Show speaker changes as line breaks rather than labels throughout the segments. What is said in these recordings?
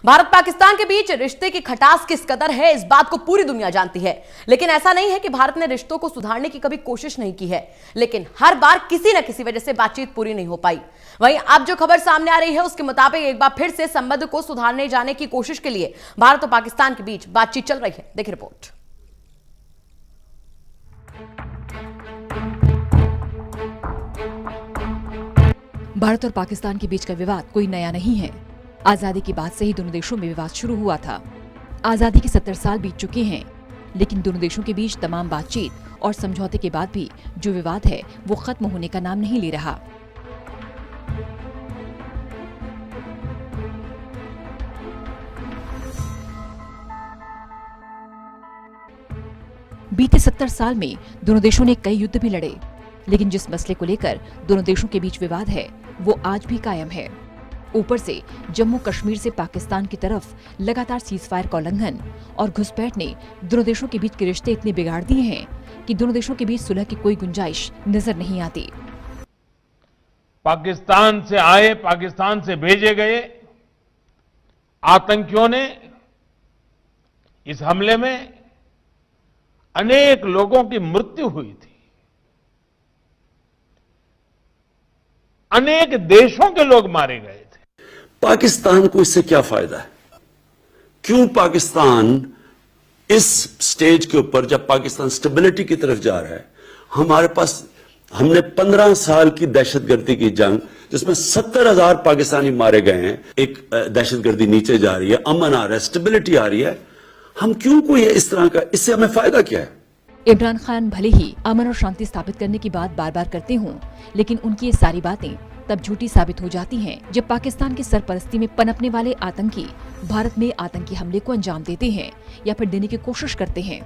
भारत पाकिस्तान के बीच रिश्ते की खटास किस कदर है, इस बात को पूरी दुनिया जानती है। लेकिन ऐसा नहीं है कि भारत ने रिश्तों को सुधारने की कभी कोशिश नहीं की है, लेकिन हर बार किसी न किसी वजह से बातचीत पूरी नहीं हो पाई। वहीं अब जो खबर सामने आ रही है उसके मुताबिक एक बार फिर से संबंध को सुधारने जाने की कोशिश के लिए भारत और पाकिस्तान के बीच बातचीत चल रही है। देखिए रिपोर्ट।
भारत और पाकिस्तान के बीच का विवाद कोई नया नहीं है। आजादी के बाद से ही दोनों देशों में विवाद शुरू हुआ था। आजादी के 70 साल बीत चुके हैं, लेकिन दोनों देशों के बीच तमाम बातचीत और समझौते के बाद भी जो विवाद है वो खत्म होने का नाम नहीं ले रहा। बीते 70 साल में दोनों देशों ने कई युद्ध भी लड़े, लेकिन जिस मसले को लेकर दोनों देशों के बीच विवाद है वो आज भी कायम है। ऊपर से जम्मू कश्मीर से पाकिस्तान की तरफ लगातार सीजफायर का उल्लंघन और घुसपैठ ने दोनों देशों के बीच के रिश्ते इतने बिगाड़ दिए हैं कि दोनों देशों के बीच सुलह की कोई गुंजाइश नजर नहीं आती।
पाकिस्तान से आए, पाकिस्तान से भेजे गए आतंकियों ने इस हमले में अनेक लोगों की मृत्यु हुई थी। अनेक देशों के लोग मारे गए थे।
पाकिस्तान को इससे क्या फायदा है? क्यों पाकिस्तान इस स्टेज के ऊपर, जब पाकिस्तान स्टेबिलिटी की तरफ जा रहा है, हमारे पास हमने 15 साल की दहशतगर्दी की जंग जिसमें 70,000 पाकिस्तानी मारे गए हैं, एक दहशतगर्दी नीचे जा रही है, अमन आ रहा है, स्टेबिलिटी आ रही है, हम क्यों कोई इस तरह का, इससे हमें फायदा क्या है?
इमरान खान भले ही अमन और शांति स्थापित करने की बात बार बार करते हों, लेकिन उनकी ये सारी बातें तब झूठी साबित हो जाती हैं जब पाकिस्तान की सरपरस्ती में पनपने वाले आतंकी भारत में आतंकी हमले को अंजाम देते हैं या फिर देने की कोशिश करते हैं।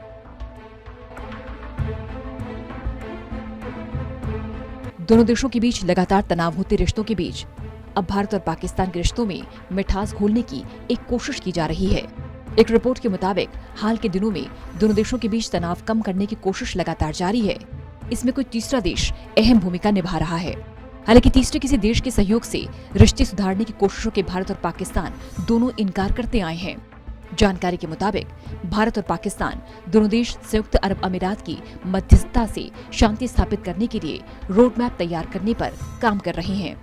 दोनों देशों के बीच लगातार तनाव होते रिश्तों के बीच अब भारत और पाकिस्तान के रिश्तों में मिठास घोलने की एक कोशिश की जा रही है। एक रिपोर्ट के मुताबिक हाल के दिनों में दोनों देशों के बीच तनाव कम करने की कोशिश लगातार जारी है। इसमें कोई तीसरा देश अहम भूमिका निभा रहा है। हालांकि तीसरे किसी देश के सहयोग से रिश्ते सुधारने की कोशिशों के भारत और पाकिस्तान दोनों इनकार करते आए हैं। जानकारी के मुताबिक भारत और पाकिस्तान दोनों देश संयुक्त अरब अमीरात की मध्यस्थता से शांति स्थापित करने के लिए रोड मैप तैयार करने पर काम कर रहे हैं।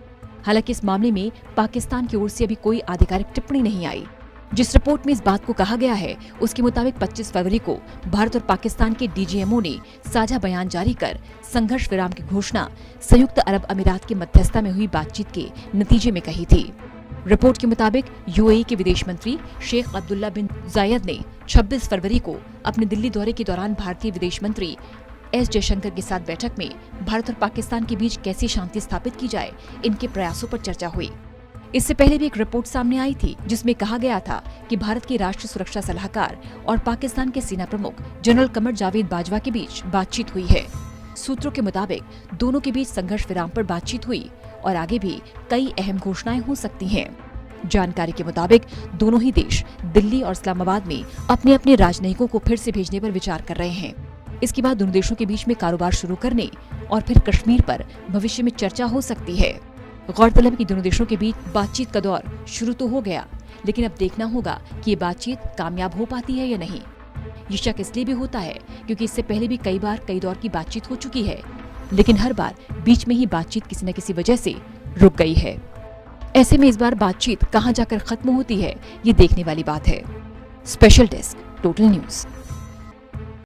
हालांकि इस मामले में पाकिस्तान की ओर से अभी कोई आधिकारिक टिप्पणी नहीं आई। जिस रिपोर्ट में इस बात को कहा गया है उसके मुताबिक 25 फरवरी को भारत और पाकिस्तान के डीजीएमओ ने साझा बयान जारी कर संघर्ष विराम की घोषणा संयुक्त अरब अमीरात की मध्यस्थता में हुई बातचीत के नतीजे में कही थी। रिपोर्ट के मुताबिक यूएई के विदेश मंत्री शेख अब्दुल्ला बिन जायद ने 26 फरवरी को अपने दिल्ली दौरे के दौरान भारतीय विदेश मंत्री एस जयशंकर के साथ बैठक में भारत और पाकिस्तान के बीच कैसे शांति स्थापित की जाए, इनके प्रयासों पर चर्चा हुई। इससे पहले भी एक रिपोर्ट सामने आई थी जिसमें कहा गया था कि भारत के राष्ट्रीय सुरक्षा सलाहकार और पाकिस्तान के सेना प्रमुख जनरल कमर जावेद बाजवा के बीच बातचीत हुई है। सूत्रों के मुताबिक दोनों के बीच संघर्ष विराम पर बातचीत हुई और आगे भी कई अहम घोषणाएं हो सकती हैं। जानकारी के मुताबिक दोनों ही देश दिल्ली और इस्लामाबाद में अपने अपने राजनयिकों को फिर से भेजने पर विचार कर रहे हैं। इसके बाद दोनों देशों के बीच में कारोबार शुरू करने और फिर कश्मीर पर भविष्य में चर्चा हो सकती है। गौरतलब कि दोनों देशों के बीच बातचीत का दौर शुरू तो हो गया, लेकिन अब देखना होगा कि ये बातचीत कामयाब हो पाती है या नहीं। ये शक इसलिए भी होता है क्योंकि इससे पहले भी कई बार कई दौर की बातचीत हो चुकी है, लेकिन हर बार बीच में ही बातचीत किसी न किसी वजह से रुक गई है। ऐसे में इस बार बातचीत कहाँ जाकर खत्म होती है, ये देखने वाली बात है। Special desk, total news.